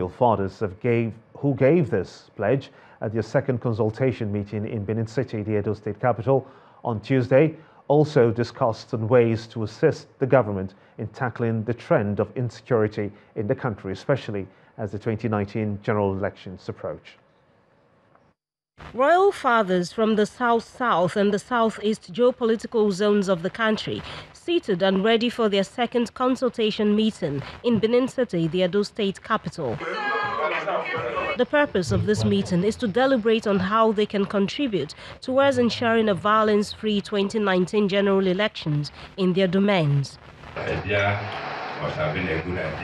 Appeal Fathers who gave this pledge at their second consultation meeting in Benin City, the Edo State capital, on Tuesday, also discussed on ways to assist the government in tackling the trend of insecurity in the country, especially as the 2019 general elections approach. Royal fathers from the South-South and the South-East geopolitical zones of the country, seated and ready for their second consultation meeting in Benin City, the Edo State capital. The purpose of this meeting is to deliberate on how they can contribute towards ensuring a violence-free 2019 general elections in their domains.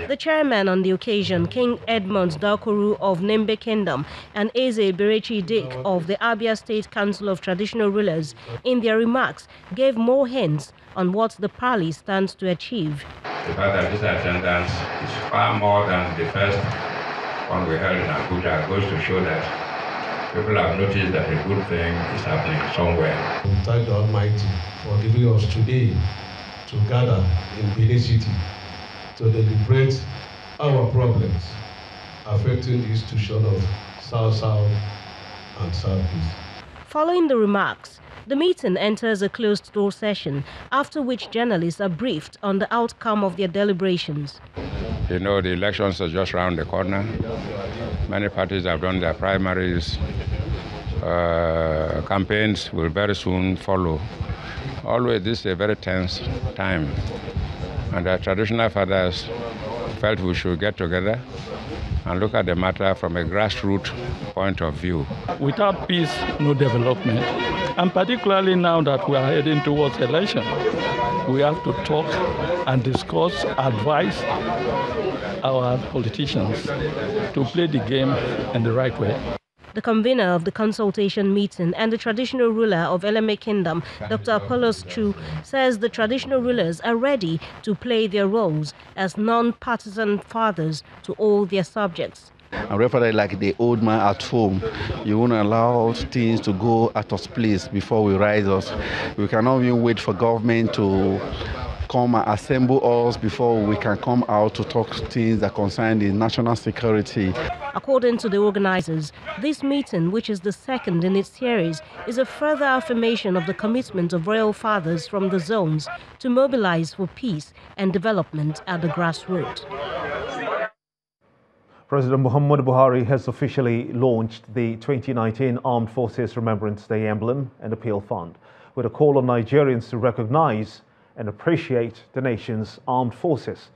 The chairman on the occasion, King Edmund Dakoru of Nembe Kingdom and Eze Berechi Dick of the Abia State Council of Traditional Rulers, in their remarks, gave more hints on what the parley stands to achieve. The fact that this attendance is far more than the first one we held in Abuja goes to show that people have noticed that a good thing is happening somewhere. We thank the Almighty for giving us today to gather in Benin City to deliberate our problems affecting the institution of South-South and South-East. Following the remarks, the meeting enters a closed-door session, after which journalists are briefed on the outcome of their deliberations. You know, the elections are just around the corner. Many parties have done their primaries. Campaigns will very soon follow. Always, this is a very tense time. And the traditional fathers felt we should get together and look at the matter from a grassroots point of view. Without peace, no development. And particularly now that we are heading towards election, we have to talk and discuss, advise our politicians to play the game in the right way. The convener of the consultation meeting and the traditional ruler of Eleme Kingdom, Dr. Pt.2, says the traditional rulers are ready to play their roles as non-partisan fathers to all their subjects. And refer like the old man at home, you won't allow things to go out of place before we rise us. We cannot even wait for government to come and assemble us before we can come out to talk things that concern the national security. According to the organizers, this meeting, which is the second in its series, is a further affirmation of the commitment of royal fathers from the zones to mobilize for peace and development at the grassroots. President Muhammadu Buhari has officially launched the 2019 Armed Forces Remembrance Day Emblem and Appeal Fund, with a call on Nigerians to recognize and appreciate the nation's armed forces.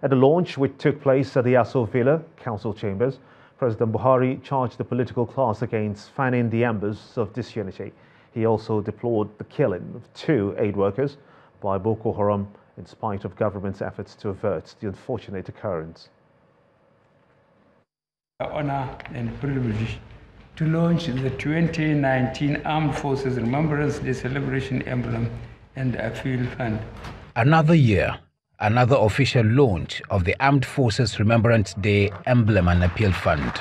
At the launch, which took place at the Aso Villa Council Chambers, President Buhari charged the political class against fanning the embers of disunity. He also deplored the killing of 2 aid workers by Boko Haram in spite of government's efforts to avert the unfortunate occurrence. Honor and privilege to launch the 2019 Armed Forces Remembrance Day Celebration Emblem and Appeal Fund. Another year, another official launch of the Armed Forces Remembrance Day Emblem and Appeal Fund.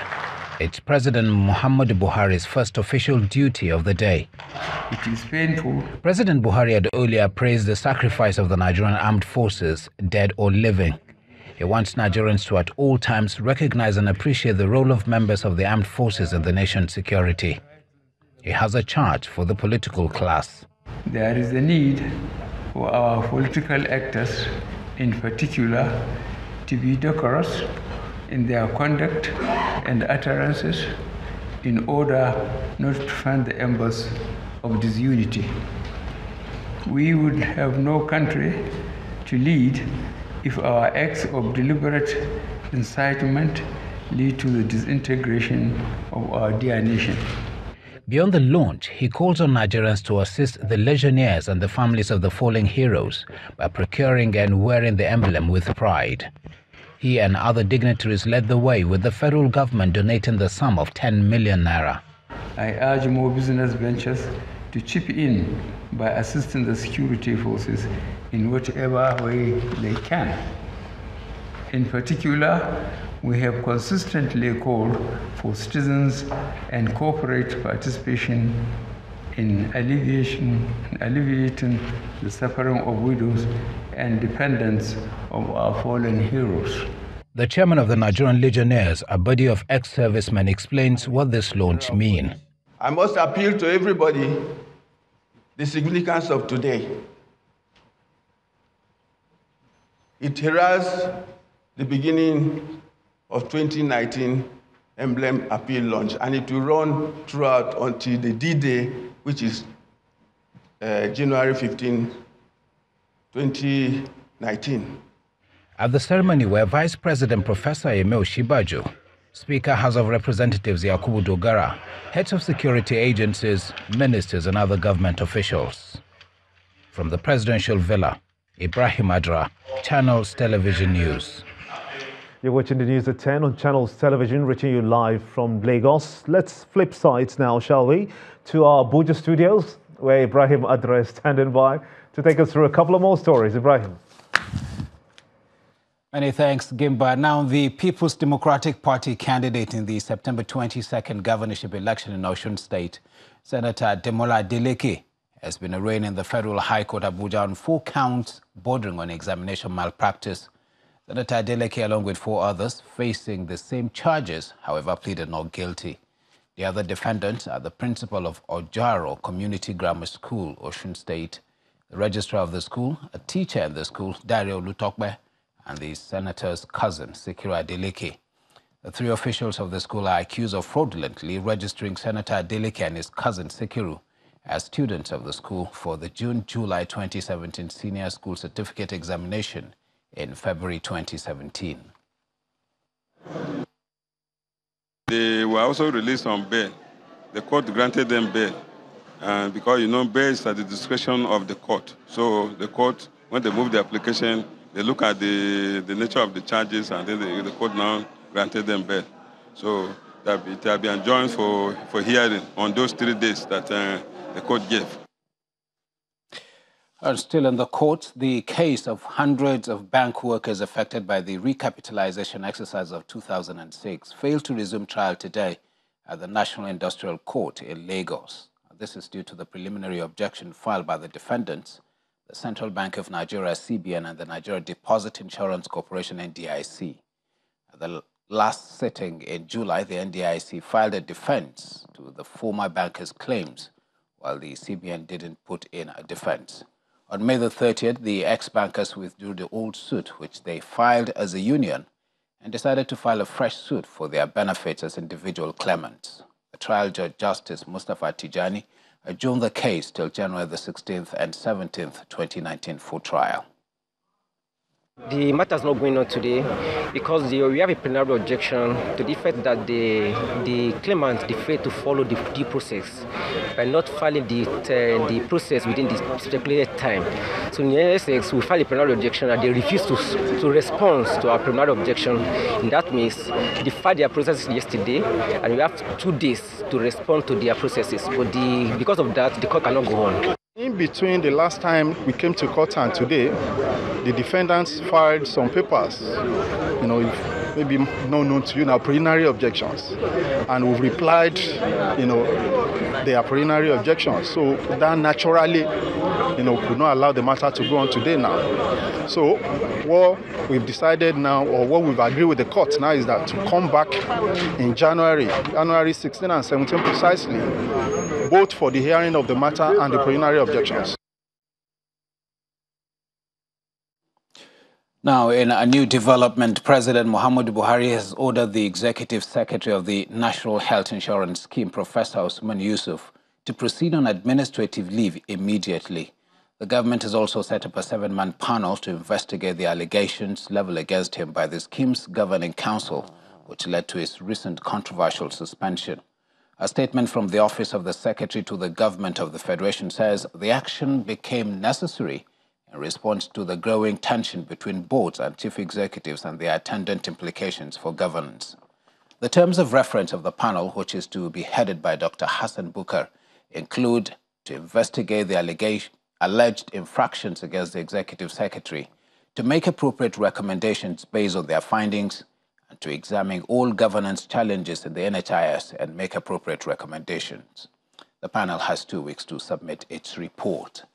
It's President Muhammadu Buhari's first official duty of the day. It is painful. President Buhari had earlier praised the sacrifice of the Nigerian armed forces, dead or living. He wants Nigerians to at all times recognize and appreciate the role of members of the armed forces in the nation's security. He has a charge for the political class. There is a need for our political actors, in particular, to be decorous in their conduct and utterances in order not to fan the embers of disunity. We would have no country to lead if our acts of deliberate incitement lead to the disintegration of our dear nation. Beyond the launch, he calls on Nigerians to assist the legionnaires and the families of the fallen heroes by procuring and wearing the emblem with pride. He and other dignitaries led the way, with the federal government donating the sum of 10 million naira. I urge more business ventures to chip in by assisting the security forces in whatever way they can. In particular, we have consistently called for citizens and corporate participation in alleviating the suffering of widows and dependents of our fallen heroes. The chairman of the Nigerian Legionnaires, a body of ex-servicemen, explains what this launch means. I must appeal to everybody the significance of today. It heralds the beginning of 2019 Emblem appeal launch, and it will run throughout until the D-Day, which is January 15, 2019. At the ceremony were Vice President Professor Emil Shibaju, Speaker House of Representatives Yakubu Dogara, heads of security agencies, ministers and other government officials. From the presidential villa, Ibrahim Adra, Channels Television News. You're watching the news at 10 on Channels Television, reaching you live from Lagos. Let's flip sides now, shall we, to our Abuja studios, where Ibrahim Adra is standing by to take us through a couple of more stories. Ibrahim. Many thanks, Gimba. Now, the People's Democratic Party candidate in the September 22nd governorship election in Osun State, Senator Demola Adeleke, has been arraigned in the Federal High Court Abuja on 4 counts bordering on examination malpractice. Senator Adeleke, along with 4 others, facing the same charges, however, pleaded not guilty. The other defendants are the principal of Ojaro Community Grammar School, Osun State, the registrar of the school, a teacher in the school, Dario Lutokbe, and the senator's cousin, Sikiru Adeleke. The 3 officials of the school are accused of fraudulently registering Senator Adeleke and his cousin, Sikiru, as students of the school for the June-July 2017 Senior School Certificate Examination in February 2017. They were also released on bail. The court granted them bail, because, bail is at the discretion of the court. So the court, when they move the application, they look at the nature of the charges, and then the court now granted them bail. So that it will be enjoined for hearing on those 3 days that the court gave. Still in the court, the case of hundreds of bank workers affected by the recapitalization exercise of 2006 failed to resume trial today at the National Industrial Court in Lagos. This is due to the preliminary objection filed by the defendants, the Central Bank of Nigeria, CBN, and the Nigeria Deposit Insurance Corporation, NDIC. At the last sitting in July, the NDIC filed a defense to the former bankers' claims, while the CBN didn't put in a defense. On May the 30th, the ex-bankers withdrew the old suit, which they filed as a union, and decided to file a fresh suit for their benefits as individual claimants. The trial judge, Justice Mustafa Tijani, adjourned the case till January the 16th and 17th, 2019 for trial. The matter is not going on today because we have a plenary objection to the fact that the claimant failed to follow the due process by not filing the process within the stipulated time. So in NHIS, we filed a plenary objection and they refused to respond to our plenary objection. And that means they filed their processes yesterday and we have 2 days to respond to their processes. But because of that, the court cannot go on. In between the last time we came to court and today, the defendants filed some papers, maybe not known to you now, preliminary objections. And we've replied, their preliminary objections. So that naturally, could not allow the matter to go on today now. So what we've decided now, or what we've agreed with the court now, is that to come back in January 16 and 17 precisely, both for the hearing of the matter and the preliminary objections. Now, in a new development, President Muhammadu Buhari has ordered the Executive Secretary of the National Health Insurance Scheme, Professor Usman Yusuf, to proceed on administrative leave immediately. The government has also set up a 7-man panel to investigate the allegations leveled against him by the scheme's governing council, which led to his recent controversial suspension. A statement from the Office of the Secretary to the Government of the Federation says the action became necessary in response to the growing tension between boards and chief executives and their attendant implications for governance. The terms of reference of the panel, which is to be headed by Dr. Hassan Bukar, include to investigate the alleged infractions against the Executive Secretary, to make appropriate recommendations based on their findings, and to examine all governance challenges in the NHIS and make appropriate recommendations. The panel has 2 weeks to submit its report.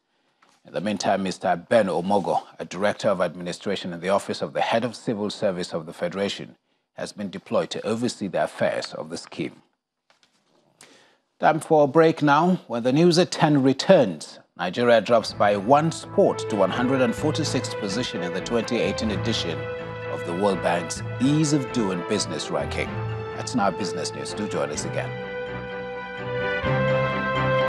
In the meantime, Mr. Ben Omogo, a Director of Administration in the Office of the Head of Civil Service of the Federation, has been deployed to oversee the affairs of the scheme. Time for a break now. When the news at 10 returns, Nigeria drops by 1 spot to 146th position in the 2018 edition of the World Bank's Ease of Doing Business ranking. That's now business news. Do join us again.